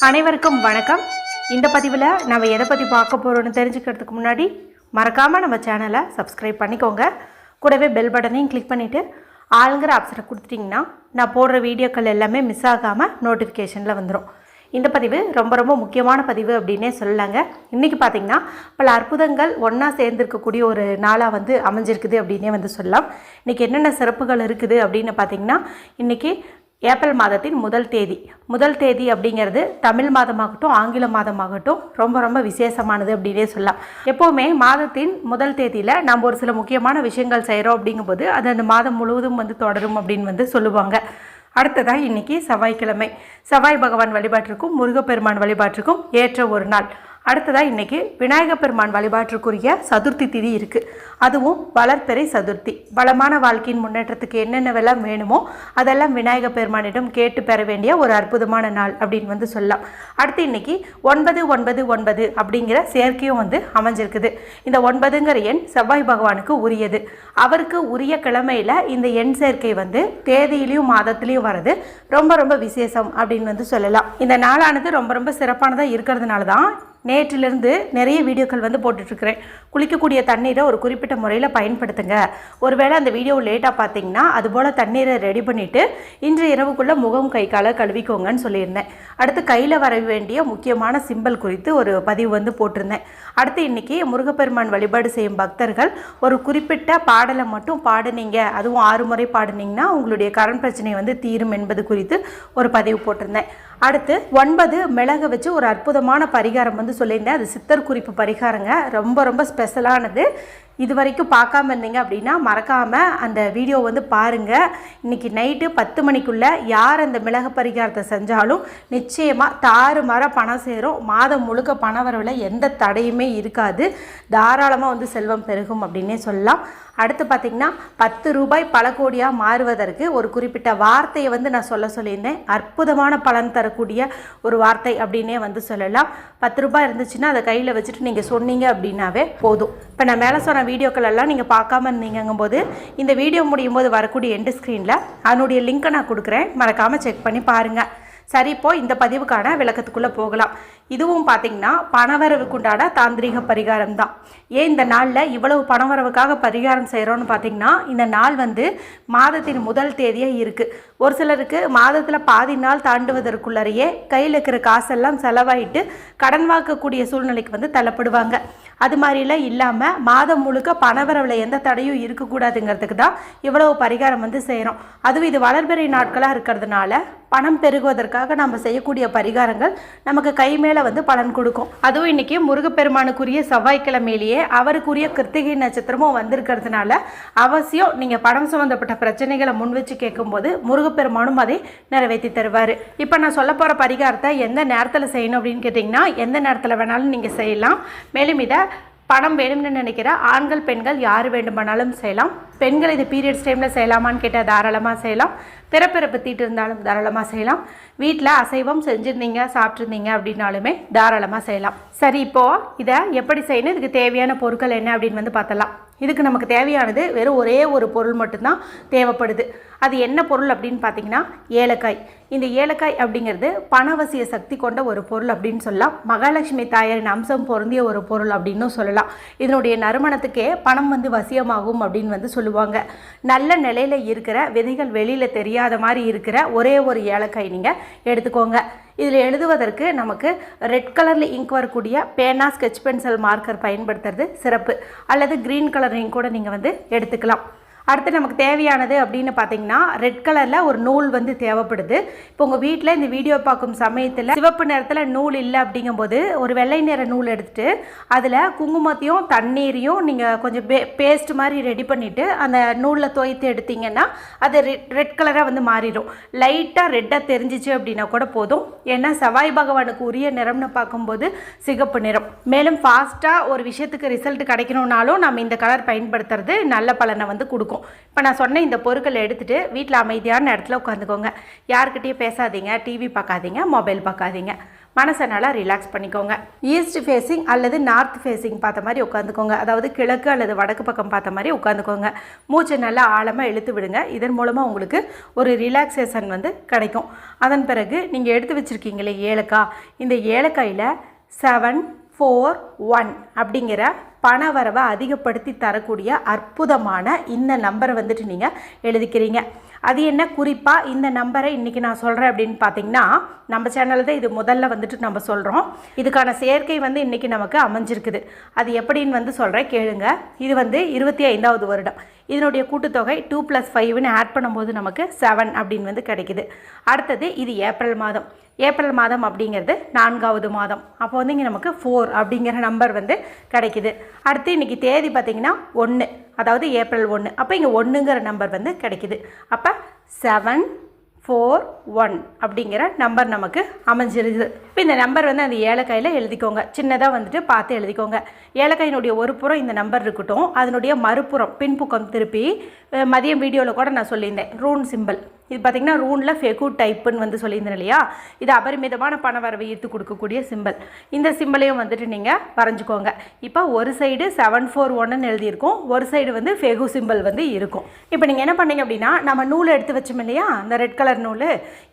அனைவருக்கும் வணக்கம். இந்த பதிவில் நம்ம எதை பற்றி பார்க்க போகிறோன்னு தெரிஞ்சுக்கிறதுக்கு முன்னாடி மறக்காமல் நம்ம சேனலை சப்ஸ்கிரைப் பண்ணிக்கோங்க. கூடவே பெல் பட்டனையும் கிளிக் பண்ணிவிட்டு ஆளுங்கிற ஆப்ஷனை கொடுத்துட்டிங்கன்னா நான் போடுற வீடியோக்கள் எல்லாமே மிஸ் ஆகாமல் நோட்டிஃபிகேஷனில் வந்துடும். இந்த பதிவு ரொம்ப ரொம்ப முக்கியமான பதிவு அப்படின்னே சொல்லலாங்க. இன்றைக்கி பார்த்திங்கன்னா பல அற்புதங்கள் ஒன்றா சேர்ந்துருக்கக்கூடிய ஒரு நாளாக அமைஞ்சிருக்குது அப்படின்னே சொல்லலாம். இன்றைக்கி என்னென்ன சிறப்புகள் இருக்குது அப்படின்னு பார்த்திங்கன்னா, இன்றைக்கி ஏப்ரல் மாதத்தின் முதல் தேதி அப்படிங்கிறது தமிழ் மாதமாகட்டும் ஆங்கில மாதமாகட்டும் ரொம்ப ரொம்ப விசேஷமானது அப்படின்னே சொல்லலாம். எப்போவுமே மாதத்தின் முதல் தேதியில் நம்ம ஒரு சில முக்கியமான விஷயங்கள் செய்கிறோம் அப்படிங்கும்போது அது அந்த மாதம் முழுவதும் தொடரும் அப்படின்னு சொல்லுவாங்க. அடுத்ததாக இன்றைக்கி செவ்வாய்க்கிழமை, செவ்வாய் பகவான் வழிபாட்டிற்கும் முருகப்பெருமான் வழிபாட்டிற்கும் ஏற்ற ஒரு நாள். அடுத்ததாக இன்றைக்கி விநாயகப் பெருமான் வழிபாட்டிற்குரிய சதுர்த்தி திதி இருக்குது. அதுவும் வளர்பிறை சதுர்த்தி. வளமான வாழ்க்கையின் முன்னேற்றத்துக்கு என்னென்னவெல்லாம் வேணுமோ அதெல்லாம் விநாயகப் பெருமானிடம் கேட்டு பெற வேண்டிய ஒரு அற்புதமான நாள் அப்படின்னு சொல்லலாம். அடுத்து இன்றைக்கி 999 அப்படிங்கிற சேர்க்கையும் அமைஞ்சிருக்குது. இந்த 9ங்கிற எண் செவ்வாய் பகவானுக்கு உரியது. அவருக்கு உரிய கிழமையில் இந்த எண் சேர்க்கை தேதியிலையும் மாதத்துலேயும் வர்றது ரொம்ப ரொம்ப விசேஷம் அப்படின்னு சொல்லலாம். இந்த நாளானது ரொம்ப ரொம்ப சிறப்பானதாக இருக்கிறதுனால தான் நேற்றிலிருந்து நிறைய வீடியோக்கள் போட்டுட்ருக்கிறேன். குளிக்கக்கூடிய தண்ணீரை ஒரு குறிப்பிட்ட முறையில் பயன்படுத்துங்க. ஒருவேளை அந்த வீடியோ லேட்டாக பார்த்தீங்கன்னா அதுபோல் தண்ணீரை ரெடி பண்ணிவிட்டு இன்று இரவுக்குள்ளே முகம் கை காலை கழுவிக்கோங்கன்னு சொல்லியிருந்தேன். அடுத்து கையில் வர வேண்டிய முக்கியமான சிம்பல் குறித்து ஒரு பதிவு போட்டிருந்தேன். அடுத்து இன்றைக்கி முருகப்பெருமான் வழிபாடு செய்யும் பக்தர்கள் ஒரு குறிப்பிட்ட பாடலை மட்டும் பாடுனீங்க, அதுவும் 6 முறை பாடுனீங்கன்னா உங்களுடைய கடன் பிரச்சனை தீரும் என்பது குறித்து ஒரு பதிவு போட்டிருந்தேன். அடுத்து 9 மிளகு வச்சு ஒரு அற்புதமான பரிகாரம் சொல்லியிருந்தேன். அது சித்தர் குறிப்பு பரிகாரங்க. ரொம்ப ரொம்ப ஸ்பெஷலானது. இது வரைக்கும் பார்க்காம இருந்தீங்க அப்படின்னா மறக்காமல் அந்த வீடியோ பாருங்கள். இன்றைக்கி நைட்டு 10 மணிக்குள்ளே யார் அந்த மிளகு பரிகாரத்தை செஞ்சாலும் நிச்சயமாக தாறுமாற பணம் சேரும். மாதம் முழுக்க பண வரவில் எந்த தடையுமே இருக்காது. தாராளமாக செல்வம் பெருகும் அப்படின்னே சொல்லலாம். அடுத்து பார்த்திங்கன்னா 10 ரூபாய் பல கோடியாக மாறுவதற்கு ஒரு குறிப்பிட்ட வார்த்தையை நான் சொல்லியிருந்தேன். அற்புதமான பலன் தரக்கூடிய ஒரு வார்த்தை அப்படின்னே சொல்லலாம். 10 ரூபாய் இருந்துச்சுன்னா அதை கையில் வச்சுட்டு நீங்கள் சொன்னீங்க அப்படின்னாவே போதும். இப்போ நான் மேலே சொன்ன வீடியோக்கள் எல்லாம் நீங்கள் பார்க்காம இருந்தீங்கும்போது இந்த வீடியோ முடியும் போது வரக்கூடிய எண்டு ஸ்க்ரீனில் அதனுடைய லிங்க்கை நான் கொடுக்குறேன். மறக்காமல் செக் பண்ணி பாருங்கள். சரி, இப்போது இந்த பதிவுக்கான விளக்கத்துக்குள்ளே போகலாம். இதுவும் பார்த்திங்கன்னா பணவரவுக்குண்டான தாந்திரிக பரிகாரம் தான். ஏன் இந்த நாளில் இவ்வளவு பணவரவுக்காக பரிகாரம் செய்கிறோன்னு பார்த்திங்கன்னா, இந்த நாள் மாதத்தின் முதல் தேதியாக இருக்குது. ஒரு சிலருக்கு மாதத்தில் பாதி நாள் தாண்டுவதற்குள்ளறையே கையில் இருக்கிற காசெல்லாம் செலவாயிட்டு கடன் வாங்கக்கூடிய சூழ்நிலைக்கு தள்ளப்படுவாங்க. அது மாதிரிலாம் இல்லாமல் மாதம் முழுக்க பணவரவில் எந்த தடையும் இருக்கக்கூடாதுங்கிறதுக்கு தான் இவ்வளவு பரிகாரம் செய்கிறோம். அதுவும் இது வளர்பிறை நாட்களாக இருக்கிறதுனால பணம் பெருகுவதற்காக நம்ம செய்யக்கூடிய பரிகாரங்கள் நமக்கு கை மேலே பலன் கொடுக்கும். அதுவும் இன்றைக்கி முருகப்பெருமானுக்குரிய செவ்வாய்க்கிழமையிலேயே அவருக்குரிய கிருத்திகை நட்சத்திரமும் வந்திருக்கிறதுனால அவசியம் நீங்கள் பணம் சம்மந்தப்பட்ட பிரச்சனைகளை முன் வச்சு கேட்கும்போது முருகப்பெருமானும் அதை நிறைவேற்றி தருவார். இப்போ நான் சொல்ல போகிற பரிகாரத்தை எந்த நேரத்தில் செய்யணும் அப்படின்னு கேட்டிங்கன்னா, எந்த நேரத்தில் வேணாலும் நீங்கள் செய்யலாம். மேலும் இதை பணம் வேணும்னு நினைக்கிற ஆண்கள் பெண்கள் யார் வேண்டுமானாலும் செய்யலாம். பெண்கள் இது பீரியட்ஸ் டைமில் செய்யலாமான்னு கேட்டால் தாராளமாக செய்யலாம். பிறப்பிறப்பு தீட்டு இருந்தாலும் தாராளமாக செய்யலாம். வீட்டில் அசைவம் செஞ்சுருந்தீங்க சாப்பிட்ருந்தீங்க அப்படின்னாலுமே தாராளமாக செய்யலாம். சரி, இப்போது இதை எப்படி செய்யணும், இதுக்கு தேவையான பொருட்கள் என்ன அப்படின்னு பார்த்தலாம். இதுக்கு நமக்கு தேவையானது வெறும் ஒரே ஒரு பொருள் மட்டும்தான் தேவைப்படுது. அது என்ன பொருள் அப்படின்னு பார்த்தீங்கன்னா ஏலக்காய். இந்த ஏலக்காய் அப்படிங்கிறது பணவசிய சக்தி கொண்ட ஒரு பொருள் அப்படின்னு சொல்லலாம். மகாலட்சுமி தாயாரின் அம்சம் பொருந்திய ஒரு பொருள் அப்படின்னு சொல்லலாம். இதனுடைய நறுமணத்துக்கே பணம் வசியமாகும் அப்படின்னு சொல்லுவாங்க. நல்ல நிலையில் இருக்கிற விதைகள் வெளியில் தெரியாத மாதிரி இருக்கிற ஒரே ஒரு ஏலக்காய் நீங்கள் எடுத்துக்கோங்க. இதில் எழுதுவதற்கு நமக்கு ரெட் கலரில் இங்க் வரக்கூடிய பேனா, ஸ்கெட்ச் பென்சில், மார்க்கர் பயன்படுத்துறது சிறப்பு. அல்லது க்ரீன் கலர் இங்க் கூட நீங்கள் எடுத்துக்கலாம். அடுத்து நமக்கு தேவையானது அப்படின்னு பார்த்தீங்கன்னா ரெட் கலரில் ஒரு நூல் தேவைப்படுது. இப்போ உங்கள் வீட்டில் இந்த வீடியோ பார்க்கும் சமயத்தில் சிவப்பு நிறத்தில் நூல் இல்லை அப்படிங்கும்போது ஒரு வெள்ளை நிற நூல் எடுத்துகிட்டு அதில் குங்குமத்தையும் தண்ணீரையும் நீங்கள் கொஞ்சம் பேஸ்ட் மாதிரி ரெடி பண்ணிவிட்டு அந்த நூலில் துவைத்து எடுத்தீங்கன்னா அது ரெட் கலராக மாறிடும். லைட்டாக ரெட்டாக தெரிஞ்சிச்சு அப்படின்னா கூட போதும். ஏன்னா செவ்வாய் பகவானுக்கு உரிய நிறம்னு பார்க்கும்போது சிகப்பு நிறம். மேலும் ஃபாஸ்ட்டாக ஒரு விஷயத்துக்கு ரிசல்ட் கிடைக்கணுன்னாலும் நம்ம இந்த கலர் பயன்படுத்துறது நல்ல பலனை கொடுக்கும். இப்போ நான் சொன்ன இந்த பொருட்களை எடுத்துகிட்டு வீட்டில் அமைதியான இடத்துல உட்காந்துக்கோங்க. யார்கிட்டையும் பேசாதீங்க, டிவி பார்க்காதீங்க, மொபைல் பார்க்காதீங்க. மனசை நல்லா ரிலாக்ஸ் பண்ணிக்கோங்க. ஈஸ்ட் ஃபேஸிங் அல்லது நார்த் ஃபேஸிங் பார்த்த மாதிரி உட்காந்துக்கோங்க. அதாவது கிழக்கு அல்லது வடக்கு பக்கம் பார்த்த மாதிரி உட்காந்துக்கோங்க. மூச்சை நல்லா ஆழமாக இழுத்து விடுங்க. இதன் மூலமாக உங்களுக்கு ஒரு ரிலாக்ஸேஷன் வந்து கிடைக்கும். அதன் பிறகு நீங்கள் எடுத்து வச்சுருக்கீங்களே ஏலக்காய், இந்த ஏலக்காயில் 741 அப்படிங்கிற பணவரவை அதிகப்படுத்தி தரக்கூடிய அற்புதமான இந்த நம்பரை வந்துட்டு நீங்கள் எழுதிக்கிறீங்க. அது என்ன குறிப்பாக இந்த நம்பரை இன்றைக்கி நான் சொல்கிறேன் அப்படின்னு பார்த்தீங்கன்னா, நம்ம சேனலில் தான் இது முதல்ல வந்துட்டு நம்ம சொல்கிறோம். இதுக்கான சேர்க்கை வந்து இன்றைக்கி நமக்கு அமைஞ்சிருக்குது. அது எப்படின்னு வந்து சொல்கிறேன் கேளுங்க. இது வந்து 25வது வருடம். இதனுடைய கூட்டுத்தொகை 2 + 5ன்னு ஆட் பண்ணும்போது நமக்கு 7 அப்படின்னு வந்து கிடைக்குது. அடுத்தது இது ஏப்ரல் மாதம். ஏப்ரல் மாதம் அப்படிங்கிறது 4வது மாதம். அப்போ வந்து இங்கே நமக்கு 4 அப்படிங்கிற நம்பர் வந்து கிடைக்குது. அடுத்து இன்றைக்கி தேதி பார்த்திங்கன்னா 1, அதாவது ஏப்ரல் 1. அப்போ இங்கே 1ங்கிற நம்பர் வந்து கிடைக்குது. அப்போ 741 அப்படிங்கிற நம்பர் நமக்கு அமைஞ்சிருது. இப்போ இந்த நம்பர் வந்து அந்த ஏலக்காயில் எழுதிக்கோங்க. சின்னதாக வந்துட்டு பார்த்து எழுதிக்கோங்க. ஏலக்காயினுடைய ஒரு புறம் இந்த நம்பர் இருக்கட்டும், அதனுடைய மறுபுறம் பின்புக்கம் திருப்பி மதியம் வீடியோவில் கூட நான் சொல்லியிருந்தேன் ரூன் சிம்பிள். இது பார்த்திங்கன்னா ரூனில் ஃபெகு டைப்புன்னு வந்து சொல்லியிருந்தேன் இல்லையா? இது அபரிமிதமான பண வரவை ஈர்த்து கொடுக்கக்கூடிய சிம்பிள். இந்த சிம்பிளையும் வந்துட்டு நீங்கள் வரைஞ்சிக்கோங்க. இப்போ ஒரு சைடு 741ன்னு எழுதியிருக்கோம், ஒரு சைடு வந்து ஃபெகு சிம்பிள் வந்து இருக்கும். இப்போ நீங்கள் என்ன பண்ணீங்க அப்படின்னா, நம்ம நூல் எடுத்து வச்சோம் இல்லையா, அந்த ரெட் கலர் நூல்,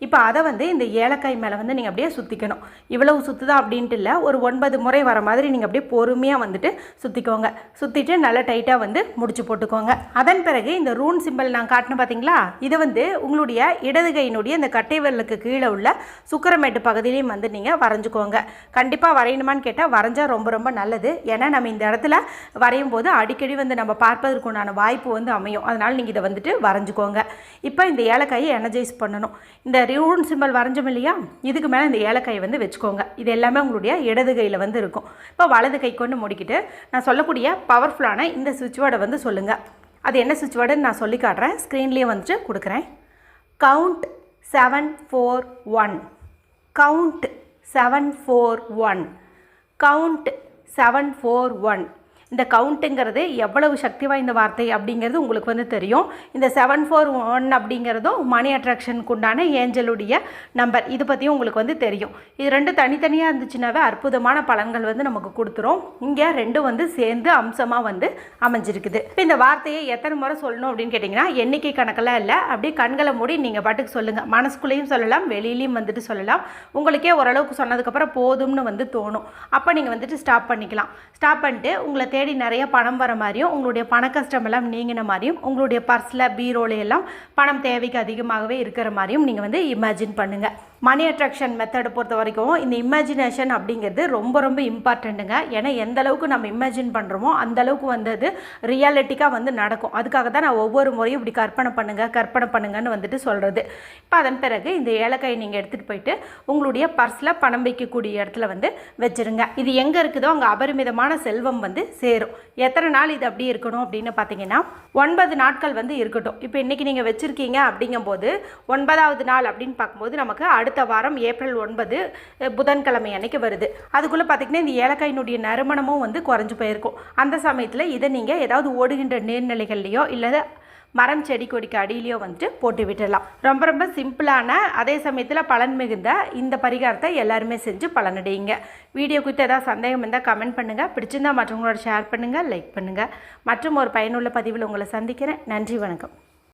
இப்போ அதை வந்து இந்த ஏலக்காய் மேலே வந்து நீங்கள் அப்படியே சுற்றிக்கணும். இவ்வளவு சுற்றுதான் அப்படின்ட்டு இல்லை, ஒரு 9 முறை வர மாதிரி நீங்கள் அப்படியே பொறுமையாக வந்துட்டு சுற்றிக்கோங்க. சுற்றிட்டு நல்லா டைட்டாக வந்து முடிச்சு போட்டுக்கோங்க. அதன் பிறகு இந்த ரூன் சிம்பிள் நான் காட்டினேன் பார்த்தீங்களா, இதை வந்து உங்களுடைய இடது கையினுடைய இந்த கட்டை விரலுக்கு கீழே உள்ள சுக்கரமேட்டு பகுதியிலையும் வந்து நீங்கள் வரைஞ்சிக்கோங்க. கண்டிப்பாக வரையணுமான்னு கேட்டால் வரைஞ்சால் ரொம்ப ரொம்ப நல்லது. ஏன்னா நம்ம இந்த இடத்துல வரையும் போது அடிக்கடி வந்து நம்ம பார்ப்பதற்கு உண்டான வாய்ப்பு வந்து அமையும். அதனால் நீங்கள் இதை வந்துட்டு வரைஞ்சிக்கோங்க. இப்போ இந்த ஏலக்காயை எனர்ஜைஸ் பண்ணணும். இந்த ரூன் சிம்பிள் வரைஞ்சோம் இல்லையா, இதுக்கு மேலே இந்த ஏலக்காயை வந்து வச்சுக்கோங்க. இது எல்லாமே உங்களுடைய இடது கையில் வந்து இருக்கும். இப்போ வலது கை கொண்டு முடிக்கிட்டு நான் சொல்லக்கூடிய பவர்ஃபுல்லான இந்த சுவிட்ச் வேர்டை வந்து சொல்லுங்கள். அது என்ன சுவிட்ச் வேர்டுன்னு நான் சொல்லி காட்டுறேன். ஸ்க்ரீன்லேயே வந்துட்டு கொடுக்குறேன். Count 741. Count 741. Count 741. இந்த கவுண்ட்டுங்கிறது எவ்வளவு சக்தி வாய்ந்த வார்த்தை அப்படிங்கிறது உங்களுக்கு வந்து தெரியும். இந்த 741 அப்படிங்கிறதும் மணி அட்ராக்ஷனுக்கு உண்டான ஏஞ்சலுடைய நம்பர். இது பற்றியும் உங்களுக்கு வந்து தெரியும். இது ரெண்டு தனித்தனியாக இருந்துச்சுனாவே அற்புதமான பலன்கள் வந்து நமக்கு கொடுத்துரும். இங்கே ரெண்டும் வந்து சேர்ந்து அம்சமாக வந்து அமைஞ்சிருக்குது. இப்போ இந்த வார்த்தையை எத்தனை முறை சொல்லணும் அப்படின்னு கேட்டிங்கன்னா, எண்ணிக்கை கணக்கெல்லாம் இல்லை, அப்படியே கண்களை மூடி நீங்கள் பாட்டுக்கு சொல்லுங்கள். மனசுக்குள்ளேயும் சொல்லலாம், வெளியிலையும் வந்துட்டு சொல்லலாம். உங்களுக்கே ஓரளவுக்கு சொன்னதுக்கப்புறம் போதும்னு வந்து தோணும். அப்போ நீங்கள் வந்துட்டு ஸ்டாப் பண்ணிக்கலாம். ஸ்டாப் பண்ணிட்டு உங்களை தேடி நிறைய பணம் வர மாதிரியும், உங்களுடைய பண கஷ்டமெல்லாம் நீங்கின மாதிரியும், உங்களுடைய பர்ஸில் பீரோல எல்லாம் பணம் தேவைக்கு அதிகமாகவே இருக்கிற மாதிரியும் நீங்கள் வந்து இமேஜின் பண்ணுங்கள். மணி அட்ராக்ஷன் மெத்தடை பொறுத்த வரைக்கும் இந்த இமேஜினேஷன் அப்படிங்கிறது ரொம்ப ரொம்ப இம்பார்ட்டண்ட்டுங்க. ஏன்னா எந்த அளவுக்கு நம்ம இமேஜின் பண்ணுறோமோ அந்த அளவுக்கு வந்து அது ரியாலிட்டிக்காக வந்து நடக்கும். அதுக்காக தான் நான் ஒவ்வொரு முறையும் இப்படி கற்பனை பண்ணுங்கன்னு வந்துட்டு சொல்கிறது. இப்போ அதன் பிறகு இந்த ஏலக்காயை நீங்கள் எடுத்துகிட்டு போயிட்டு உங்களுடைய பர்ஸில் பணம் வைக்கக்கூடிய இடத்துல வந்து வச்சுருங்க. இது எங்கே இருக்குதோ அங்கே அபரிமிதமான செல்வம் வந்து சேரும். எத்தனை நாள் இது அப்படி இருக்கணும் அப்படின்னு பார்த்தீங்கன்னா 9 நாட்கள் வந்து இருக்கட்டும். இப்போ இன்றைக்கி நீங்கள் வச்சுருக்கீங்க அப்படிங்கும்போது 9வது நாள் அப்படின்னு பார்க்கும்போது நமக்கு அடுத்த வாரம் ஏப்ரல் 9 புதன்கிழமை அன்னைக்கு வருது. அதுக்குள்ளே பார்த்திங்கன்னா இந்த ஏலக்காயினுடைய நறுமணமும் வந்து குறைஞ்சி போயிருக்கும். அந்த சமயத்தில் இதை நீங்கள் ஏதாவது ஓடுகின்ற நீர்நிலைகள்லையோ இல்லை மரம் செடி கொடிக்கு அடியிலையோ வந்துட்டு போட்டு விட்டுடலாம். ரொம்ப ரொம்ப சிம்பிளான அதே சமயத்தில் பலன் மிகுந்த இந்த பரிகாரத்தை எல்லாருமே செஞ்சு பலனடையுங்க. வீடியோ குறித்து ஏதாவது சந்தேகம் இருந்தால் கமெண்ட் பண்ணுங்கள். பிடிச்சிருந்தால் மற்றவங்களோட ஷேர் பண்ணுங்கள், லைக் பண்ணுங்கள். மற்றும் ஒரு பயனுள்ள பதிவில் உங்களை சந்திக்கிறேன். நன்றி, வணக்கம்.